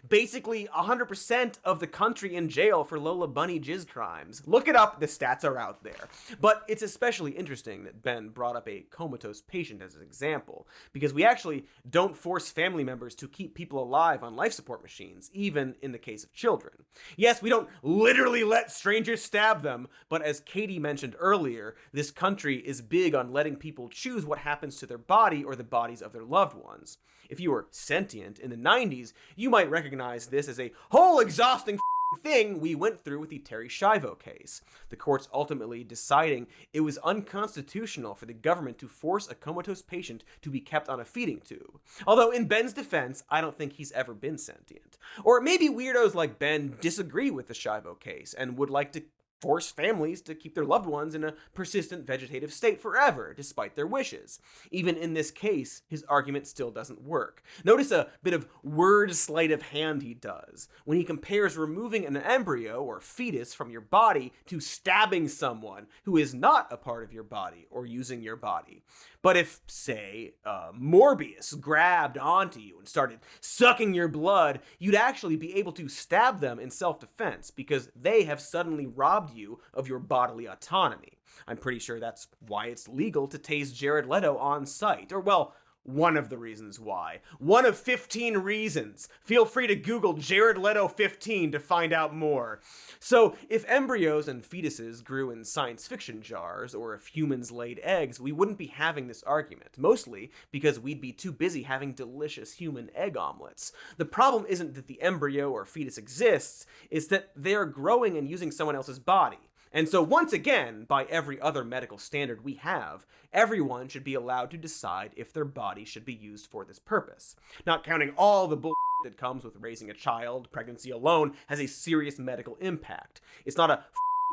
basically 100% of the country in jail for Lola Bunny jizz crimes. Look it up, the stats are out there. But it's especially interesting that Ben brought up a comatose patient as an example, because we actually don't force family members to keep people alive on life support machines, even in the case of children. Yes, we don't literally let strangers stab them, but as Katy mentioned earlier, this country is big on letting people choose what happens to their body or the bodies of their loved ones. If you were sentient in the 90s, you might recognize this as a whole exhausting thing we went through with the Terry Schiavo case. The courts ultimately deciding it was unconstitutional for the government to force a comatose patient to be kept on a feeding tube. Although in Ben's defense, I don't think he's ever been sentient. Or maybe weirdos like Ben disagree with the Schiavo case and would like to force families to keep their loved ones in a persistent vegetative state forever, despite their wishes. Even in this case, his argument still doesn't work. Notice a bit of word sleight of hand he does when he compares removing an embryo or fetus from your body to stabbing someone who is not a part of your body or using your body. But if, say, Morbius grabbed onto you and started sucking your blood, you'd actually be able to stab them in self-defense because they have suddenly robbed you of your bodily autonomy. I'm pretty sure that's why it's legal to tase Jared Leto on sight. Or, well, one of the reasons why. One of 15 reasons. Feel free to Google Jared Leto 15 to find out more. So, if embryos and fetuses grew in science fiction jars, or if humans laid eggs, we wouldn't be having this argument, mostly because we'd be too busy having delicious human egg omelets. The problem isn't that the embryo or fetus exists, it's that they are growing and using someone else's body. And so once again, by every other medical standard we have, everyone should be allowed to decide if their body should be used for this purpose. Not counting all the bullshit that comes with raising a child, pregnancy alone has a serious medical impact. It's not a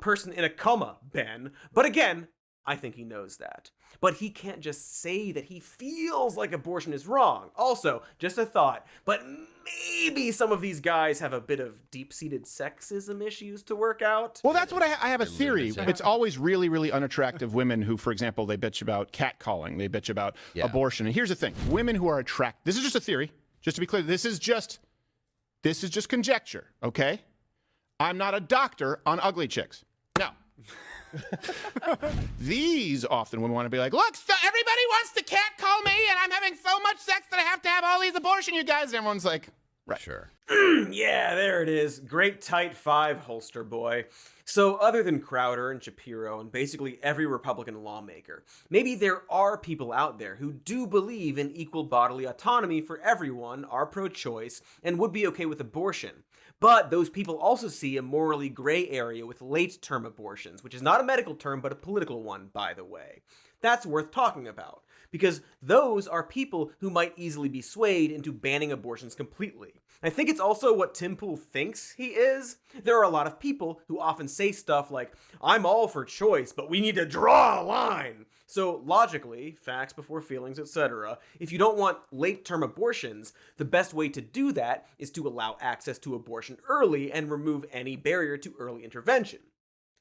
person in a coma, Ben. But again, I think he knows that. But he can't just say that he feels like abortion is wrong. Also, just a thought, but maybe some of these guys have a bit of deep-seated sexism issues to work out. Well, that's what I have a theory. It's always really, really unattractive women who, for example, they bitch about catcalling, they bitch about abortion. And here's the thing. Women who are attracted, this is just a theory, just to be clear, this is just conjecture, okay? I'm not a doctor on ugly chicks. No. These often women want to be like, look, so everybody wants to catcall me, and I'm having so much sex that I have to have all these abortions, you guys. And everyone's like, right. Sure. Yeah, there it is. Great tight five, holster boy. So other than Crowder and Shapiro and basically every Republican lawmaker, maybe there are people out there who do believe in equal bodily autonomy for everyone, are pro-choice, and would be okay with abortion. But those people also see a morally gray area with late-term abortions, which is not a medical term, but a political one, by the way. That's worth talking about, because those are people who might easily be swayed into banning abortions completely. I think it's also what Tim Pool thinks he is. There are a lot of people who often say stuff like, I'm all for choice, but we need to draw a line. So logically, facts before feelings, etc., if you don't want late-term abortions, the best way to do that is to allow access to abortion early and remove any barrier to early intervention,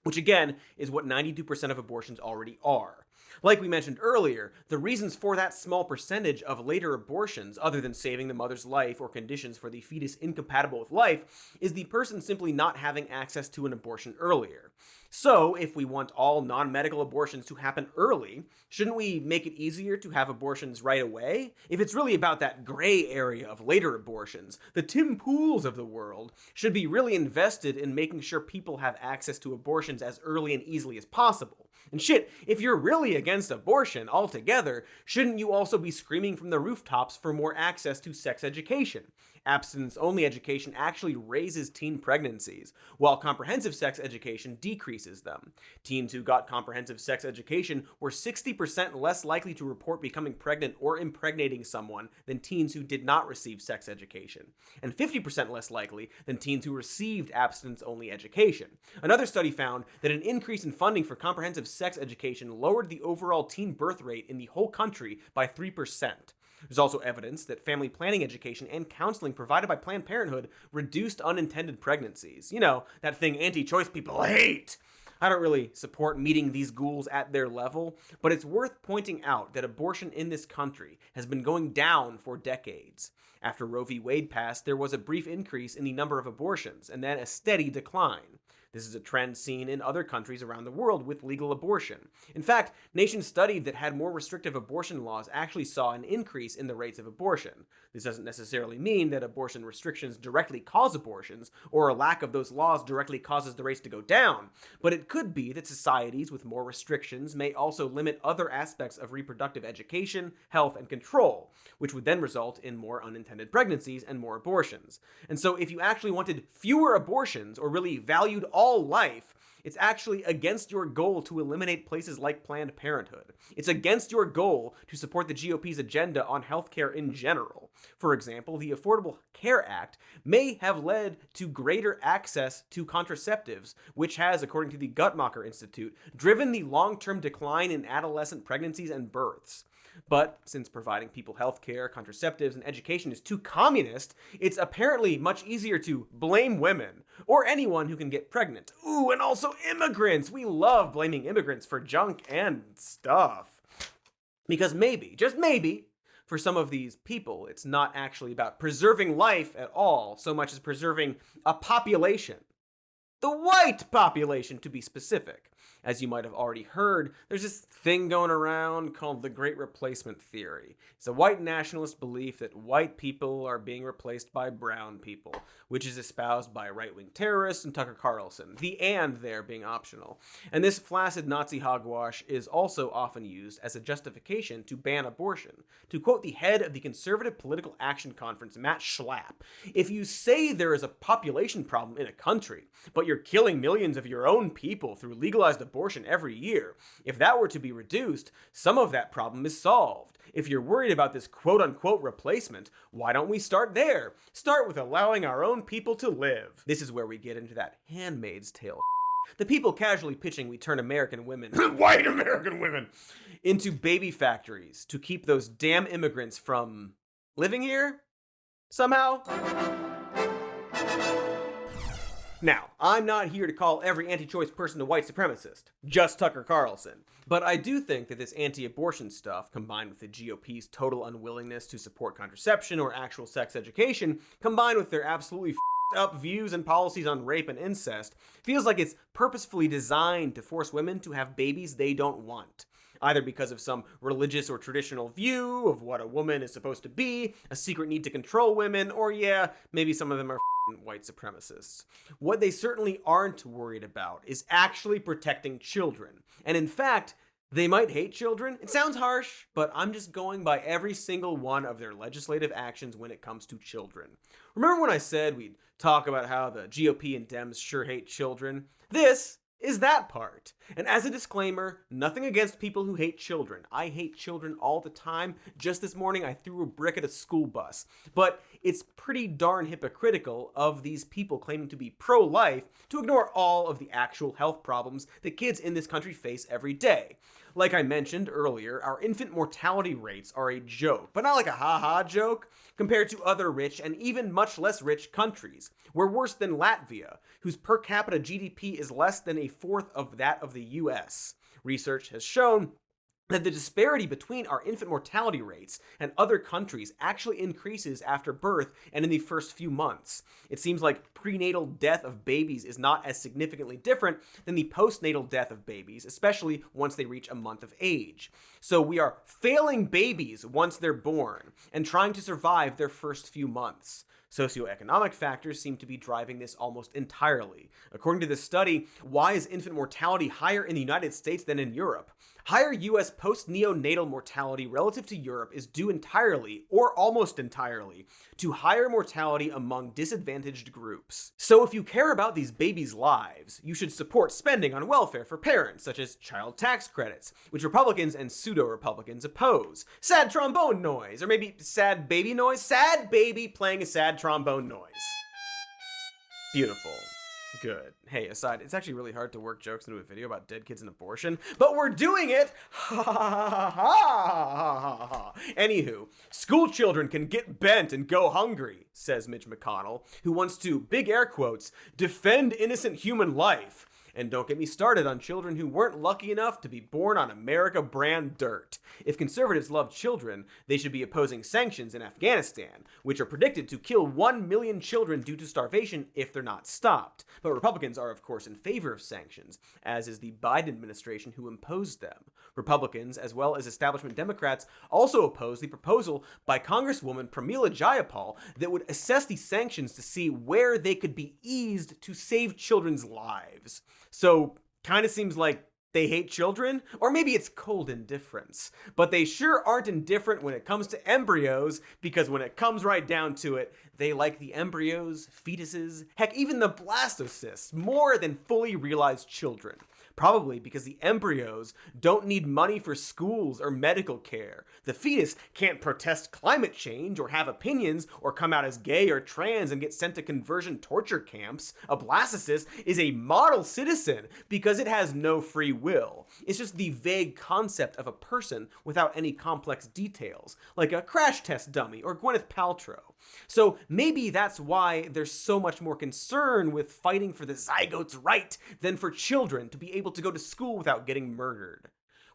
which again is what 92% of abortions already are. Like we mentioned earlier, the reasons for that small percentage of later abortions, other than saving the mother's life or conditions for the fetus incompatible with life, is the person simply not having access to an abortion earlier. So, if we want all non-medical abortions to happen early, shouldn't we make it easier to have abortions right away? If it's really about that gray area of later abortions, the Tim Pools of the world should be really invested in making sure people have access to abortions as early and easily as possible. And shit, if you're really against abortion altogether, shouldn't you also be screaming from the rooftops for more access to sex education? Abstinence-only education actually raises teen pregnancies, while comprehensive sex education decreases them. Teens who got comprehensive sex education were 60% less likely to report becoming pregnant or impregnating someone than teens who did not receive sex education, and 50% less likely than teens who received abstinence-only education. Another study found that an increase in funding for comprehensive sex education lowered the overall teen birth rate in the whole country by 3%. There's also evidence that family planning education and counseling provided by Planned Parenthood reduced unintended pregnancies. You know, that thing anti-choice people hate. I don't really support meeting these ghouls at their level, but it's worth pointing out that abortion in this country has been going down for decades. After Roe v. Wade passed, there was a brief increase in the number of abortions, and then a steady decline. This is a trend seen in other countries around the world with legal abortion. In fact, nations studied that had more restrictive abortion laws actually saw an increase in the rates of abortion. This doesn't necessarily mean that abortion restrictions directly cause abortions, or a lack of those laws directly causes the rates to go down, but it could be that societies with more restrictions may also limit other aspects of reproductive education, health, and control, which would then result in more unintended pregnancies and more abortions. And so if you actually wanted fewer abortions, or really valued all life, it's actually against your goal to eliminate places like Planned Parenthood. It's against your goal to support the GOP's agenda on healthcare in general. For example, the Affordable Care Act may have led to greater access to contraceptives, which has, according to the Guttmacher Institute, driven the long-term decline in adolescent pregnancies and births. But since providing people healthcare, contraceptives, and education is too communist, it's apparently much easier to blame women, or anyone who can get pregnant. Ooh, and also immigrants! We love blaming immigrants for junk and stuff. Because maybe, just maybe, for some of these people, it's not actually about preserving life at all, so much as preserving a population. The white population, to be specific. As you might have already heard, there's this thing going around called the Great Replacement Theory. It's a white nationalist belief that white people are being replaced by brown people, which is espoused by right-wing terrorists and Tucker Carlson, the "and" there being optional. And this flaccid Nazi hogwash is also often used as a justification to ban abortion. To quote the head of the Conservative Political Action Conference, Matt Schlapp, if you say there is a population problem in a country, but you're killing millions of your own people through legalized abortion every year, if that were to be reduced, some of that problem is solved. If you're worried about this quote-unquote replacement, why don't we start there? Start with allowing our own people to live. This is where we get into that Handmaid's Tale. The people casually pitching we turn American women, white American women, into baby factories to keep those damn immigrants from living here? Somehow? Now, I'm not here to call every anti-choice person a white supremacist, just Tucker Carlson. But I do think that this anti-abortion stuff, combined with the GOP's total unwillingness to support contraception or actual sex education, combined with their absolutely up views and policies on rape and incest, feels like it's purposefully designed to force women to have babies they don't want. Either because of some religious or traditional view of what a woman is supposed to be, a secret need to control women, or yeah, maybe some of them are white supremacists. What they certainly aren't worried about is actually protecting children. And in fact, they might hate children. It sounds harsh, but I'm just going by every single one of their legislative actions when it comes to children. Remember when I said we'd talk about how the GOP and Dems sure hate children? This is that part. And as a disclaimer, nothing against people who hate children. I hate children all the time. Just this morning, I threw a brick at a school bus. But it's pretty darn hypocritical of these people claiming to be pro-life to ignore all of the actual health problems that kids in this country face every day. Like I mentioned earlier, our infant mortality rates are a joke, but not like a ha-ha joke, compared to other rich and even much less rich countries. We're worse than Latvia, whose per capita GDP is less than a fourth of that of the US. Research has shown that the disparity between our infant mortality rates and other countries actually increases after birth and in the first few months. It seems like prenatal death of babies is not as significantly different than the postnatal death of babies, especially once they reach a month of age. So we are failing babies once they're born and trying to survive their first few months. Socioeconomic factors seem to be driving this almost entirely. According to this study, why is infant mortality higher in the United States than in Europe? Higher US post-neonatal mortality relative to Europe is due entirely, or almost entirely, to higher mortality among disadvantaged groups. So if you care about these babies' lives, you should support spending on welfare for parents, such as child tax credits, which Republicans and pseudo-Republicans oppose. Sad trombone noise, or maybe sad baby noise? Sad baby playing a sad trombone noise. Beautiful. Good. Hey, aside, it's actually really hard to work jokes into a video about dead kids and abortion, but we're doing it! Ha ha ha ha ha ha. Anywho, school children can get bent and go hungry, says Mitch McConnell, who wants to, big air quotes, defend innocent human life. And don't get me started on children who weren't lucky enough to be born on America brand dirt. If conservatives love children, they should be opposing sanctions in Afghanistan, which are predicted to kill 1 million children due to starvation if they're not stopped. But Republicans are, of course, in favor of sanctions, as is the Biden administration who imposed them. Republicans, as well as establishment Democrats, also oppose the proposal by Congresswoman Pramila Jayapal that would assess the sanctions to see where they could be eased to save children's lives. So, kind of seems like they hate children, or maybe it's cold indifference. But they sure aren't indifferent when it comes to embryos, because when it comes right down to it, they like the embryos, fetuses, heck, even the blastocysts more than fully realized children. Probably because the embryos don't need money for schools or medical care. The fetus can't protest climate change or have opinions or come out as gay or trans and get sent to conversion torture camps. A blastocyst is a model citizen because it has no free will. It's just the vague concept of a person without any complex details, like a crash test dummy or Gwyneth Paltrow. So maybe that's why there's so much more concern with fighting for the zygote's right than for children to be able to go to school without getting murdered.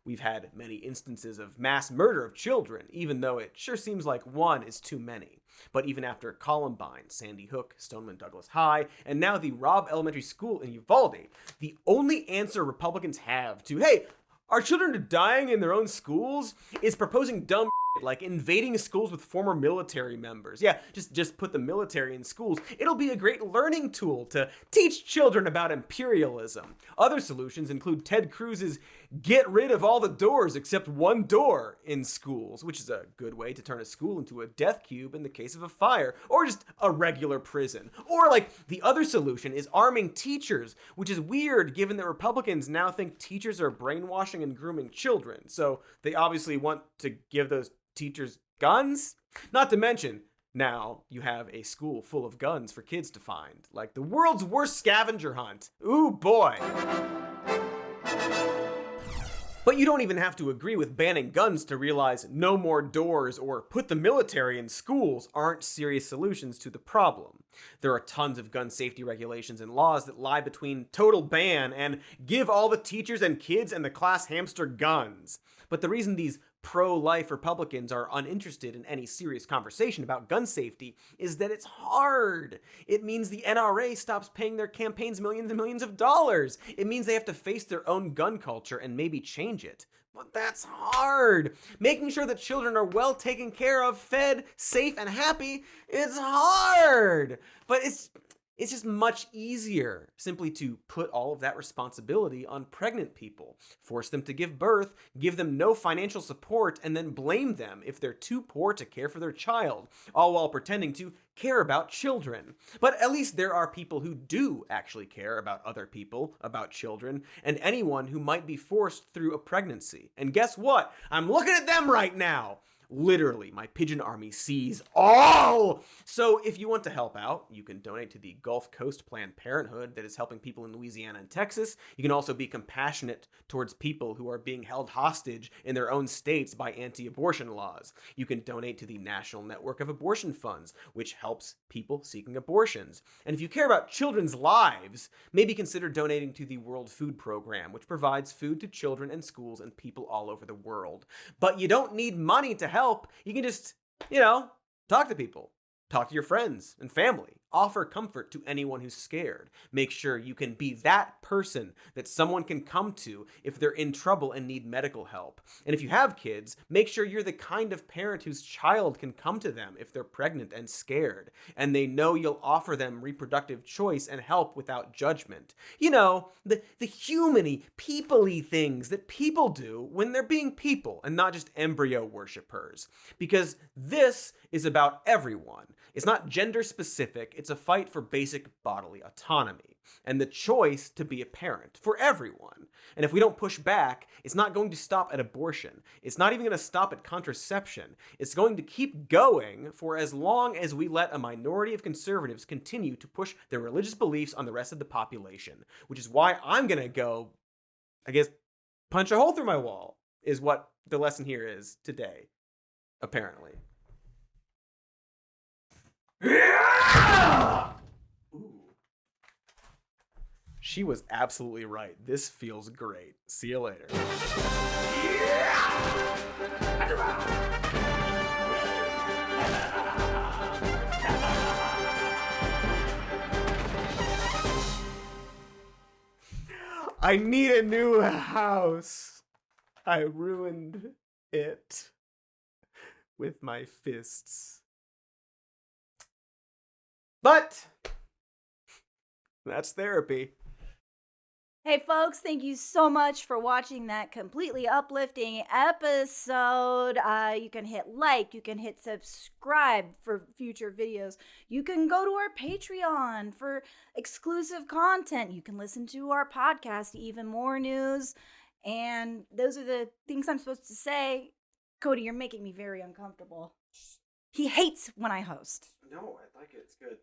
We've had many instances of mass murder of children, even though it sure seems like one is too many. But even after Columbine, Sandy Hook, Stoneman Douglas High, and now the Robb Elementary School in Uvalde, the only answer Republicans have to, hey, are children dying in their own schools, is proposing dumb like invading schools with former military members. Yeah, just put the military in schools. It'll be a great learning tool to teach children about imperialism. Other solutions include Ted Cruz's get rid of all the doors except one door in schools, which is a good way to turn a school into a death cube in the case of a fire, or just a regular prison. Or like the other solution is arming teachers, which is weird given that Republicans now think teachers are brainwashing and grooming children. So they obviously want to give those teachers guns? Not to mention, now you have a school full of guns for kids to find. Like the world's worst scavenger hunt. Ooh boy. But you don't even have to agree with banning guns to realize no more doors or put the military in schools aren't serious solutions to the problem. There are tons of gun safety regulations and laws that lie between total ban and give all the teachers and kids and the class hamster guns. But the reason these pro-life Republicans are uninterested in any serious conversation about gun safety is that it's hard. It means the NRA stops paying their campaigns millions and millions of dollars. It means they have to face their own gun culture and maybe change it. But that's hard. Making sure that children are well taken care of, fed, safe, and happy is hard. But it's just much easier simply to put all of that responsibility on pregnant people, force them to give birth, give them no financial support, and then blame them if they're too poor to care for their child, all while pretending to care about children. But at least there are people who do actually care about other people, about children, and anyone who might be forced through a pregnancy. And guess what? I'm looking at them right now. Literally, my pigeon army sees all! So if you want to help out, you can donate to the Gulf Coast Planned Parenthood that is helping people in Louisiana and Texas. You can also be compassionate towards people who are being held hostage in their own states by anti-abortion laws. You can donate to the National Network of Abortion Funds, which helps people seeking abortions. And if you care about children's lives, maybe consider donating to the World Food Program, which provides food to children and schools and people all over the world. But you don't need money to help. You can just, talk to people. Talk to your friends and family. Offer comfort to anyone who's scared. Make sure you can be that person that someone can come to if they're in trouble and need medical help. And if you have kids, make sure you're the kind of parent whose child can come to them if they're pregnant and scared. And they know you'll offer them reproductive choice and help without judgment. The human-y, people-y things that people do when they're being people and not just embryo worshippers. Because this is about everyone. It's not gender specific. It's a fight for basic bodily autonomy and the choice to be a parent for everyone. And if we don't push back, it's not going to stop at abortion. It's not even going to stop at contraception. It's going to keep going for as long as we let a minority of conservatives continue to push their religious beliefs on the rest of the population, which is why I'm going to go, punch a hole through my wall, is what the lesson here is today, apparently. Yeah! Ooh. She was absolutely right. This feels great. See you later. Yeah! I need a new house. I ruined it with my fists. But that's therapy. Hey folks, thank you so much for watching that completely uplifting episode. You can hit like, you can hit subscribe for future videos. You can go to our Patreon for exclusive content. You can listen to our podcast, Even More News. And those are the things I'm supposed to say. Cody, you're making me very uncomfortable. He hates when I host. No, I like it. It's good.